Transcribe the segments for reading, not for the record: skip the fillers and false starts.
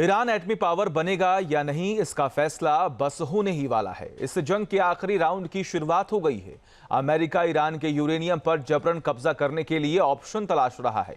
Iran एटमी power बनेगा या नहीं, इसका फैसला बस होने ही वाला है। इस जंग के आखिरी राउंड की शुरुआत हो गई है। अमेरिका ईरान के यूरेनियम पर जबरन कब्जा करने के लिए ऑप्शन तलाश रहा है।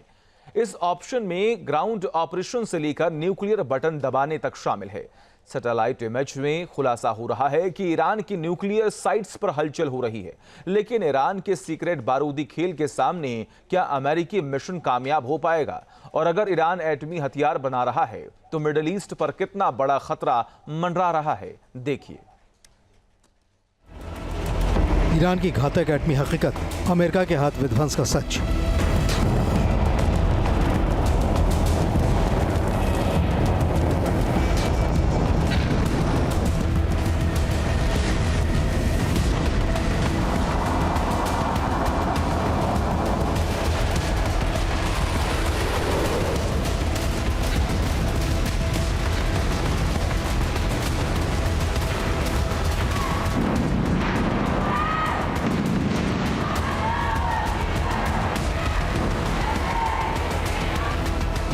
इस ऑप्शन में ग्राउंड ऑपरेशन से लेकर न्यूक्लियर बटन दबाने तक शामिल है। सैटेलाइट इमेज में खुलासा हो रहा है कि ईरान की न्यूक्लियर साइट्स पर हलचल हो रही है, लेकिन ईरान के सीक्रेट बारूदी खेल के सामने क्या अमेरिकी मिशन कामयाब हो पाएगा? और अगर ईरान एटमी हथियार बना रहा है तो मिडिल ईस्ट पर कितना बड़ा खतरा मंडरा रहा है, देखिए। ईरान की घातक एटमी हकीकत, अमेरिका के हाथ विध्वंस का सच।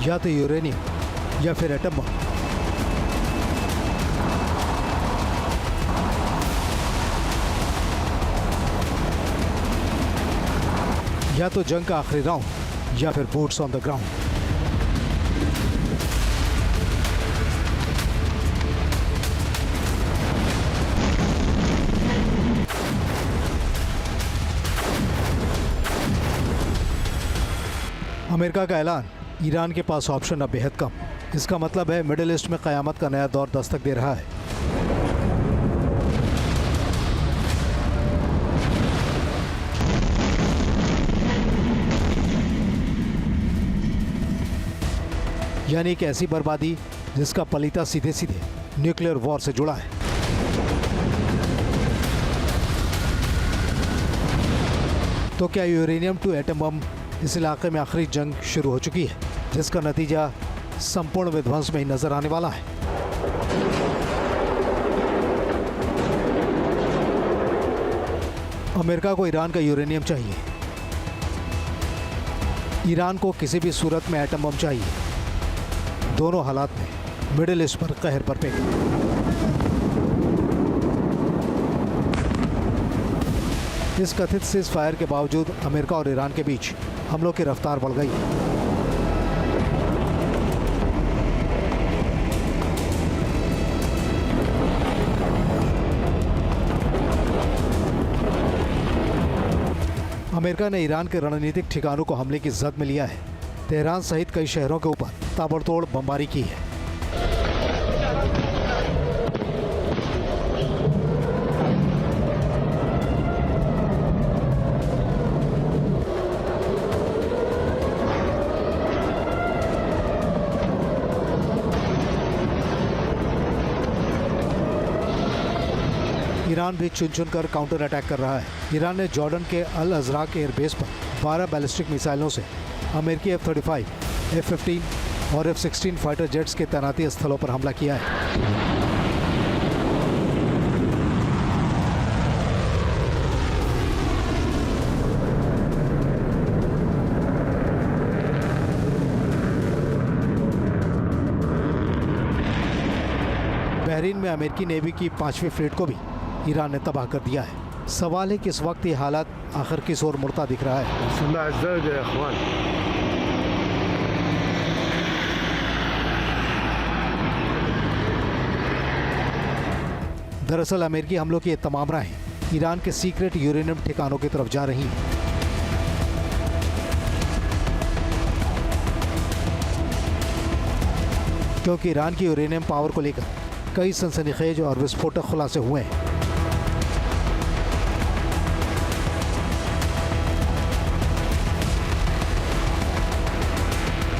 या तो यूरेनियम या फिर एटम बम। या तो जंग का आखिरी राउंड या फिर boots on the ground. America का ऐलान, ईरान के पास ऑप्शन अब बेहद कम। इसका मतलब है मिडिल ईस्ट में क़यामत का नया दौर दस्तक दे रहा है। यानी कि ऐसी बर्बादी जिसका पलीता सीधे सीधे न्यूक्लियर वॉर से जुड़ा है। तो क्या यूरेनियम टू एटम बम इस इलाके में आखिरी जंग शुरू हो चुकी है, जिसका नतीजा संपूर्ण विध्वंस में ही नजर आने वाला है? अमेरिका को ईरान का यूरेनियम चाहिए, ईरान को किसी भी सूरत में एटम बम चाहिए। दोनों हालात में मिडिल ईस्ट पर कहर बरपेगा। इस कथित सीज़ फायर के बावजूद अमेरिका और ईरान के बीच हमलों की रफ्तार बढ़ गई है। अमेरिका ने ईरान के रणनीतिक ठिकानों को हमले की जद में लिया है। तेहरान सहित कई शहरों के ऊपर ताबड़तोड़ बमबारी की है। ईरान भी चुन चुन कर काउंटर अटैक कर रहा है। ईरान ने जॉर्डन के अल अज़राक एयरबेस पर 12 बैलिस्टिक मिसाइलों से अमेरिकी F-35, F-15 और F-16 फाइटर जेट्स के तैनाती स्थलों पर हमला किया है। बहरीन में अमेरिकी नेवी की 5वीं फ्लीट को भी ईरान ने तबाह कर दिया है। सवाल है कि इस वक्त ये हालात आखिर किस ओर मुड़ता दिख रहा है। दरअसल अमेरिकी हमलों की ये तमाम राहें ईरान के सीक्रेट यूरेनियम ठिकानों की तरफ जा रही हैं। क्योंकि ईरान की यूरेनियम पावर को लेकर कई सनसनीखेज और विस्फोटक खुलासे हुए हैं।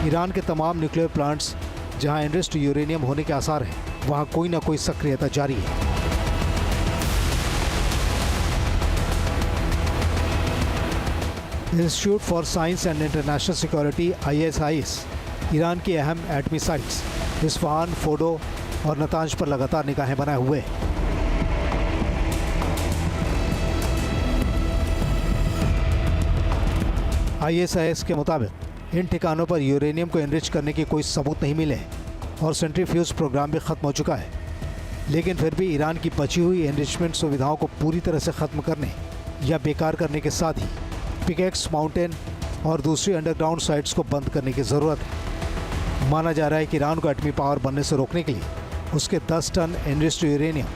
ईरान के तमाम न्यूक्लियर प्लांट्स जहां एनरिच्ड यूरेनियम होने के आसार हैं, वहां कोई ना कोई सक्रियता जारी है। Institute for science and international security ISIS Iran की अहम एटमी साइट्स इस्फहान, फोडो और नतांज पर लगातार निगाहें बनाए हुए हैं। ISIS के मुताबिक इन ठिकानों पर यूरेनियम को एनरिच करने के कोई सबूत नहीं मिले। और सेंट्रीफ्यूज प्रोग्राम भी खत्म हो चुका है। लेकिन फिर भी ईरान की बची हुई एनरिचमेंट सुविधाओं को पूरी तरह से ख़त्म करने या बेकार करने के साथ ही पिकेक्स माउंटेन और दूसरी अंडरग्राउंड साइट्स को बंद करने की ज़रूरत है। माना जा रहा है कि ईरान को एटमी पावर बनने से रोकने के लिए उसके 10 टन एनरिच्ड यूरेनियम,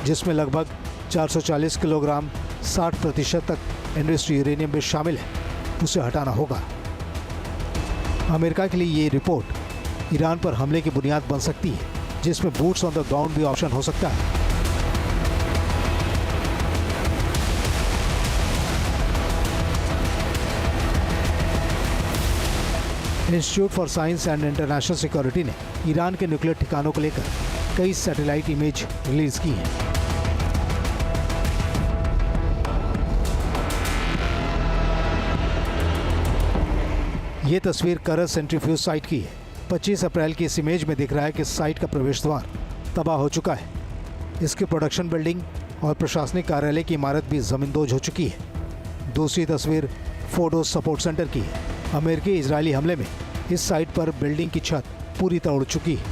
जिसमें लगभग 440 किलोग्राम 60% तक एनरिच्ड यूरेनियम भी शामिल है, उसे हटाना होगा। अमेरिका के लिए ये रिपोर्ट ईरान पर हमले की बुनियाद बन सकती है, जिसमें बूट्स ऑन द ग्राउंड भी ऑप्शन हो सकता है। Institute for science and international security ने ईरान के न्यूक्लियर ठिकानों को लेकर कई सैटेलाइट इमेज रिलीज की हैं। ये तस्वीर करज सेंट्रीफ्यूज साइट की है। 25 अप्रैल की इस इमेज में दिख रहा है कि साइट का प्रवेश द्वार तबाह हो चुका है। इसकी प्रोडक्शन बिल्डिंग और प्रशासनिक कार्यालय की इमारत भी जमींदोज हो चुकी है। दूसरी तस्वीर फोर्डोस सपोर्ट सेंटर की है। अमेरिकी इजरायली हमले में इस साइट पर बिल्डिंग की छत पूरी तरह उड़ चुकी है।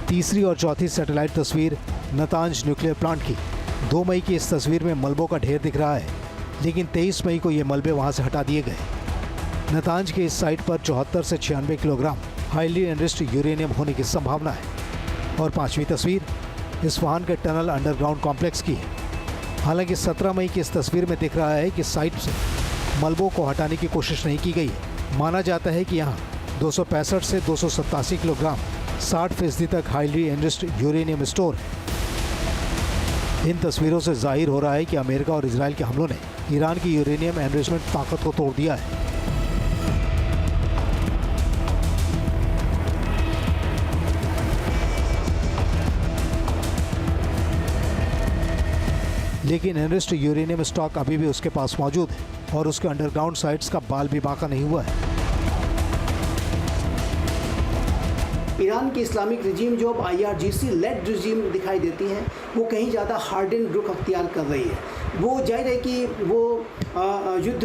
तीसरी और चौथी सैटेलाइट तस्वीर नतांज न्यूक्लियर प्लांट की। 2 मई की इस तस्वीर में मलबों का ढेर दिख रहा है, लेकिन 23 मई को ये मलबे वहाँ से हटा दिए गए। नतांज की इस साइट पर 74 से 96 किलोग्राम हाईली एनरिच्ड यूरेनियम होने की संभावना है। और 5वीं तस्वीर इस्फहान के टनल अंडरग्राउंड कॉम्प्लेक्स की है। हालांकि 17 मई की इस तस्वीर में दिख रहा है कि साइट से मलबों को हटाने की कोशिश नहीं की गई है। माना जाता है कि यहाँ 265 से 287 किलोग्राम 60% तक हाईली एनरिच्ड यूरेनियम स्टोर है। इन तस्वीरों से जाहिर हो रहा है कि अमेरिका और इजराइल के हमलों ने ईरान की यूरेनियम एनरिचमेंट ताकत को तोड़ दिया है। लेकिन एनरिच्ड यूरेनियम स्टॉक अभी भी उसके पास मौजूद है और उसके अंडरग्राउंड साइट्स का बाल भी बाका नहीं हुआ है। ईरान की इस्लामिक रिजीम जो अब IRGC लेड रिजीम दिखाई देती है, वो कहीं ज़्यादा हार्डन रुख अख्तियार कर रही है। वो जाहिर है कि वो युद्ध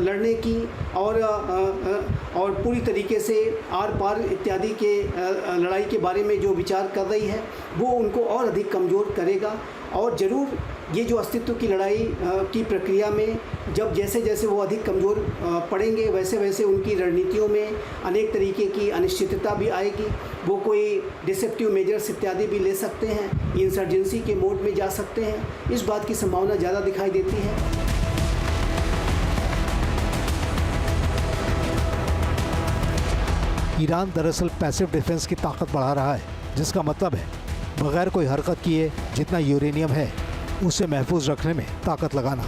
लड़ने की और पूरी तरीके से आर पार इत्यादि के लड़ाई के बारे में जो विचार कर रही है, वो उनको और अधिक कमज़ोर करेगा। और ज़रूर ये जो अस्तित्व की लड़ाई की प्रक्रिया में जब जैसे जैसे वो अधिक कमज़ोर पड़ेंगे, वैसे वैसे उनकी रणनीतियों में अनेक तरीके की अनिश्चितता भी आएगी। वो कोई डिसेप्टिव मेजर्स इत्यादि भी ले सकते हैं, इंसर्जेंसी के मोड में जा सकते हैं। इस बात की संभावना ज़्यादा दिखाई देती है। ईरान दरअसल पैसिव डिफेंस की ताकत बढ़ा रहा है, जिसका मतलब है बगैर कोई हरकत किए जितना यूरेनियम है उसे महफूज रखने में ताकत लगाना।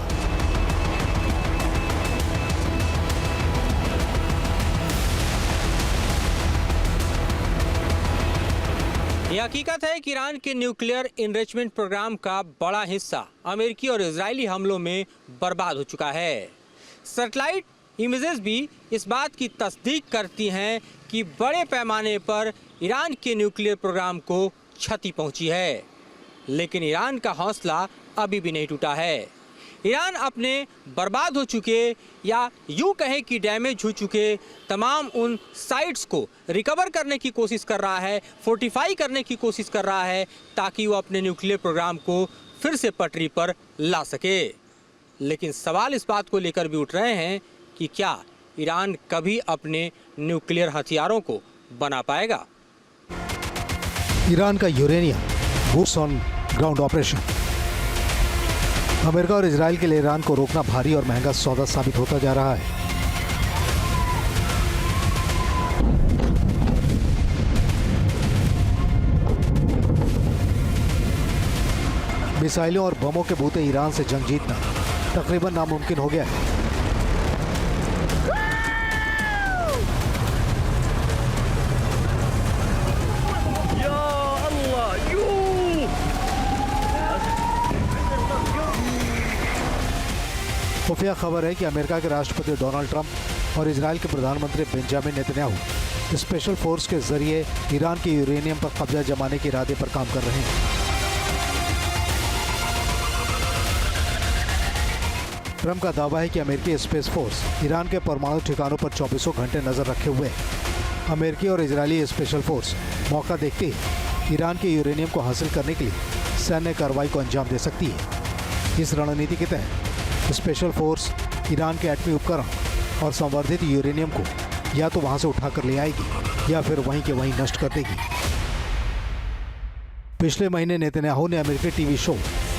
ये हकीकत है कि ईरान के न्यूक्लियर इनरिचमेंट प्रोग्राम का बड़ा हिस्सा अमेरिकी और इजरायली हमलों में बर्बाद हो चुका है। सैटेलाइट इमेजेस भी इस बात की तस्दीक करती हैं कि बड़े पैमाने पर ईरान के न्यूक्लियर प्रोग्राम को क्षति पहुंची है। लेकिन ईरान का हौसला अभी भी नहीं टूटा है। ईरान अपने बर्बाद हो चुके या यूं कहें कि डैमेज हो चुके तमाम उन साइट्स को रिकवर करने की कोशिश कर रहा है, फोर्टिफाई करने की कोशिश कर रहा है, ताकि वो अपने न्यूक्लियर प्रोग्राम को फिर से पटरी पर ला सके। लेकिन सवाल इस बात को लेकर भी उठ रहे हैं कि क्या ईरान कभी अपने न्यूक्लियर हथियारों को बना पाएगा। ईरान का uranium boots on ground operation. America और इजराइल के लिए ईरान को रोकना भारी और महंगा सौदा साबित होता जा रहा है। मिसाइलों और बमों के बूते ईरान से जंग जीतना तकरीबन नामुमकिन हो गया है। खुफिया खबर है कि अमेरिका के राष्ट्रपति डोनाल्ड ट्रंप और इजराइल के प्रधानमंत्री बेंजामिन नेतन्याहू स्पेशल फोर्स के जरिए ईरान के यूरेनियम पर कब्जा जमाने के इरादे पर काम कर रहे हैं। ट्रंप का दावा है कि अमेरिकी स्पेस फोर्स ईरान के परमाणु ठिकानों पर 24 घंटे नजर रखे हुए है। अमेरिकी और इजरायली स्पेशल फोर्स मौका देखते ही ईरान के यूरेनियम को हासिल करने के लिए सैन्य कार्रवाई को अंजाम दे सकती है। इस रणनीति के तहत स्पेशल फोर्स ईरान के एटमी उपकरण और संवर्धित यूरेनियम को या तो वहां से उठाकर ले आएगी या फिर वहीं के वहीं नष्ट कर देगी। पिछले महीने नेतन्याहू ने अमेरिकी टीवी शो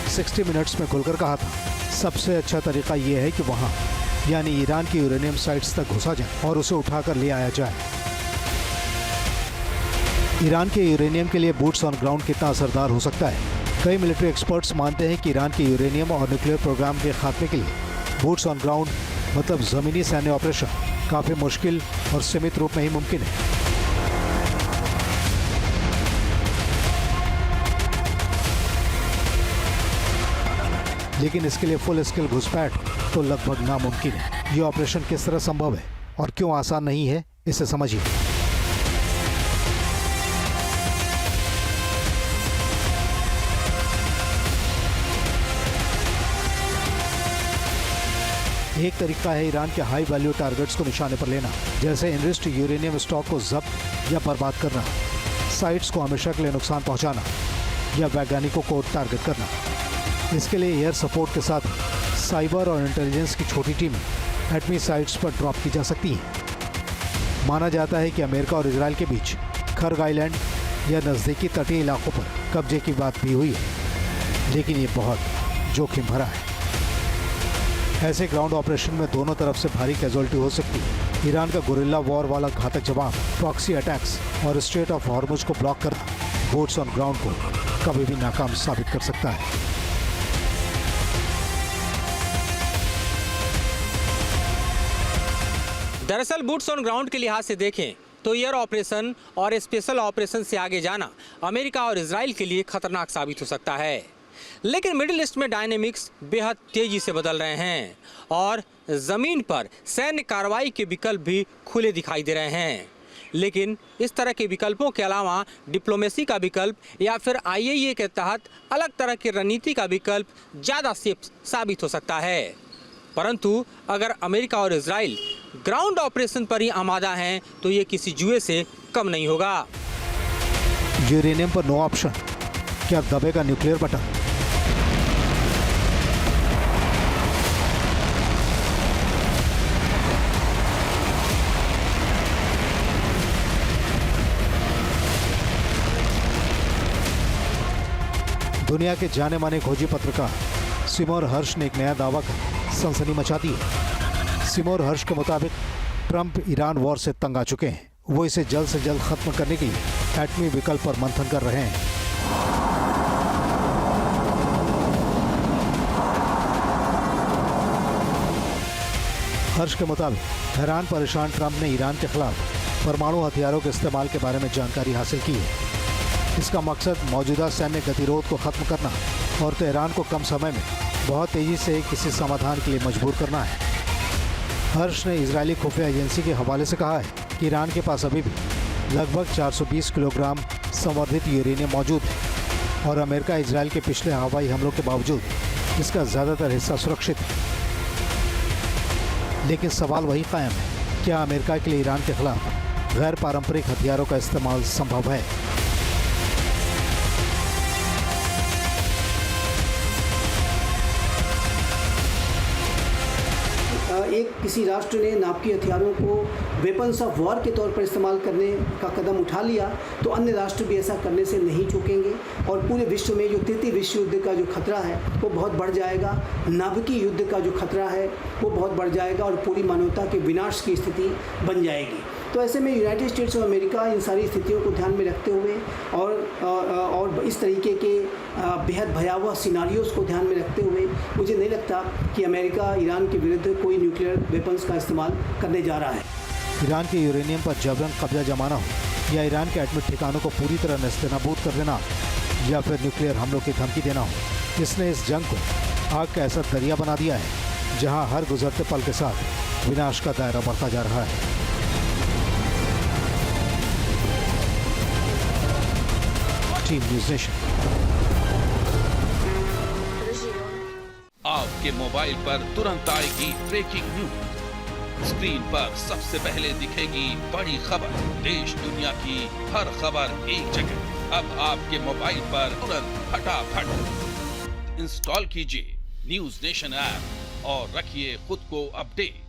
60 मिनट्स में खुलकर कहा था, सबसे अच्छा तरीका यह है कि वहां यानी ईरान की यूरेनियम साइट्स तक घुसा जाए और उसे उठाकर ले आया जाए। ईरान के यूरेनियम के लिए बूट्स ऑन ग्राउंड कितना असरदार हो सकता है? कई मिलिट्री एक्सपर्ट्स मानते हैं कि ईरान के यूरेनियम और न्यूक्लियर प्रोग्राम के खात्मे के लिए बूट्स ऑन ग्राउंड मतलब जमीनी सैन्य ऑपरेशन काफी मुश्किल और सीमित रूप में ही मुमकिन है। लेकिन इसके लिए फुल स्केल घुसपैठ तो लगभग नामुमकिन है। ये ऑपरेशन किस तरह संभव है और क्यों आसान नहीं है, इसे समझिए। एक तरीका है ईरान के हाई वैल्यू टारगेट्स को निशाने पर लेना, जैसे एनरिच्ड यूरेनियम स्टॉक को जब्त या बर्बाद करना, साइट्स को हमेशा के लिए नुकसान पहुंचाना या वैज्ञानिकों को टारगेट करना। इसके लिए एयर सपोर्ट के साथ साइबर और इंटेलिजेंस की छोटी टीमें एटमी साइट्स पर ड्रॉप की जा सकती हैं। माना जाता है कि अमेरिका और इजराइल के बीच खर्ग आइलैंड या नज़दीकी तटीय इलाकों पर कब्जे की बात भी हुई है, लेकिन ये बहुत जोखिम भरा है। ऐसे ग्राउंड ऑपरेशन में दोनों तरफ से भारी कैजुअल्टी हो सकती है। ईरान का गुरिल्ला वॉर वाला घातक जवाब, प्रॉक्सी अटैक्स और स्ट्रेट ऑफ हॉर्मुज को ब्लॉक करना बूट्स ऑन ग्राउंड को कभी भी नाकाम साबित कर सकता है। दरअसल बूट्स ऑन ग्राउंड के लिहाज से देखें तो एयर ऑपरेशन और स्पेशल ऑपरेशन से आगे जाना अमेरिका और इजराइल के लिए खतरनाक साबित हो सकता है। लेकिन मिडिल ईस्ट में डायनेमिक्स बेहद तेजी से बदल रहे हैं और जमीन पर सैन्य कार्रवाई के विकल्प भी खुले दिखाई दे रहे हैं। लेकिन इस तरह के विकल्पों के अलावा डिप्लोमेसी का विकल्प या फिर IAEA के तहत अलग तरह की रणनीति का विकल्प ज़्यादा सेफ साबित हो सकता है। परंतु अगर अमेरिका और इजराइल ग्राउंड ऑपरेशन पर ही आमादा हैं तो ये किसी जुए से कम नहीं होगा। यूरेनियम पर नो ऑप्शन, क्या दबेगा न्यूक्लियर बटन? दुनिया के जाने माने खोजी पत्रकार सिमोर हर्ष ने एक नया दावा कर सनसनी मचा दी है। सिमोर हर्ष के मुताबिक ट्रंप ईरान वॉर से तंग आ चुके हैं। वो इसे जल्द से जल्द खत्म करने के लिए एटमी विकल्प पर मंथन कर रहे हैं। हर्ष के मुताबिक हैरान परेशान ट्रंप ने ईरान के खिलाफ परमाणु हथियारों के इस्तेमाल के बारे में जानकारी हासिल की है। इसका मकसद मौजूदा सैन्य गतिरोध को खत्म करना और तेहरान को कम समय में बहुत तेजी से किसी समाधान के लिए मजबूर करना है। हर्ष ने इजरायली खुफिया एजेंसी के हवाले से कहा है कि ईरान के पास अभी भी लगभग 420 किलोग्राम संवर्धित यूरेनियम मौजूद है और अमेरिका इजरायल के पिछले हवाई हमलों के बावजूद इसका ज़्यादातर हिस्सा सुरक्षित है। लेकिन सवाल वही कायम है, क्या अमेरिका के लिए ईरान के खिलाफ गैर पारंपरिक हथियारों का इस्तेमाल संभव है? एक किसी राष्ट्र ने नाभिकीय हथियारों को वेपन्स ऑफ वॉर के तौर पर इस्तेमाल करने का कदम उठा लिया तो अन्य राष्ट्र भी ऐसा करने से नहीं चूकेंगे और पूरे विश्व में जो तृतीय विश्व युद्ध का जो खतरा है वो बहुत बढ़ जाएगा। नाभिकीय युद्ध का जो खतरा है वो बहुत बढ़ जाएगा और पूरी मानवता के विनाश की स्थिति बन जाएगी। तो ऐसे में United states of America in सारी स्थितियों को ध्यान में रखते हुए और इस तरीके के बेहद भयावह सिनारियोज़ को ध्यान में रखते हुए मुझे नहीं लगता कि अमेरिका ईरान के विरुद्ध कोई न्यूक्लियर वेपन्स का इस्तेमाल करने जा रहा है। ईरान के यूरेनियम पर जबरन कब्जा जमाना हो या ईरान के एटमी ठिकानों को पूरी तरह नेस्तनाबूद कर देना या फिर न्यूक्लियर हमलों की धमकी देना हो, इसने इस जंग को आग का ऐसा दरिया बना दिया है जहां हर गुजरते पल के साथ विनाश का दायरा बढ़ता जा रहा है। Team news nation. आपके मोबाइल पर तुरंत आएगी ब्रेकिंग न्यूज, स्क्रीन पर सबसे पहले दिखेगी बड़ी खबर, देश दुनिया की हर खबर एक जगह। अब आपके मोबाइल पर तुरंत फटाफट इंस्टॉल कीजिए न्यूज़ नेशन ऐप और रखिए खुद को अपडेट।